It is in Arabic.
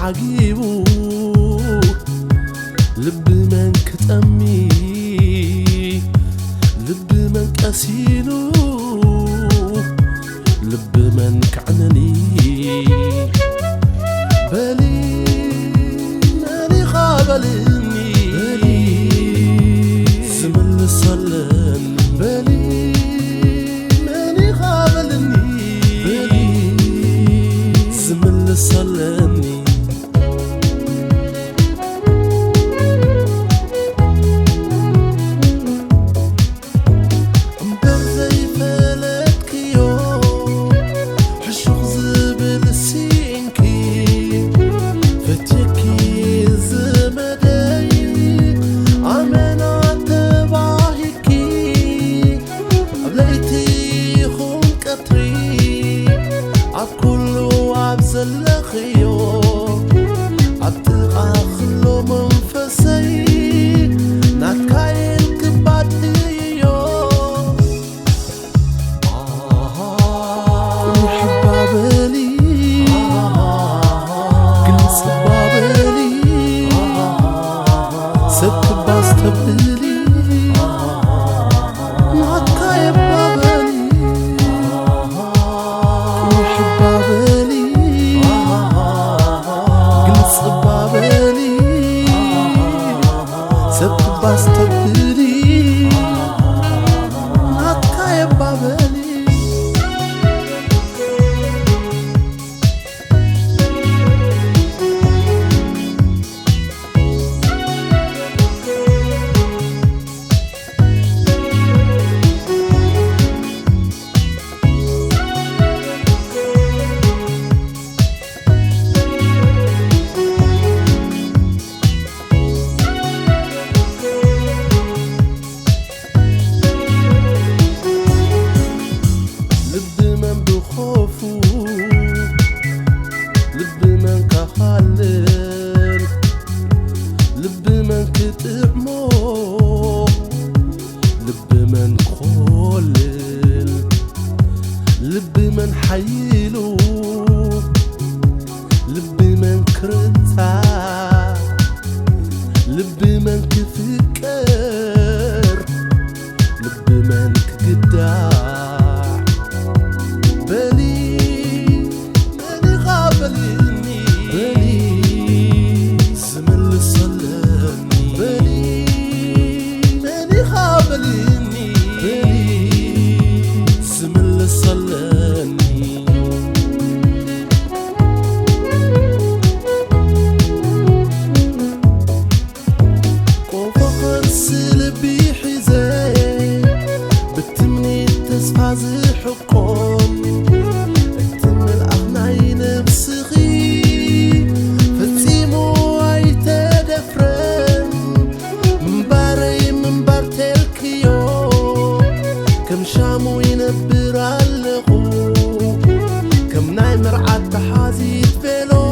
عجيبو لب من كتأمي لب من كأسينو لب من كعنني بالي ماني خابلني بالي زمن صلن بالي ماني خابلني بالي زمن صلني زلخيو عتقاخلو منفسي ناتكاين كباديو محبة بالي كل صبا بالي سبت باستبدلي ناتكاين بابلي محبة بالي صبابلي سبت باستبدلي ناتكاي بابلي لب من كحلل لب من كتعمو لب من كخلل لب من حيلو لب من كرتا لب من كفكر لب من كقداع بالي ماني غابلني بالي زمن صلاني بالي ماني غابلني بالي زمن صلاني وفقر سلبي حزاي بتمني تسفع زي حقوم شامو ينبر علقو كم ناي مرعات تحازيت فيلو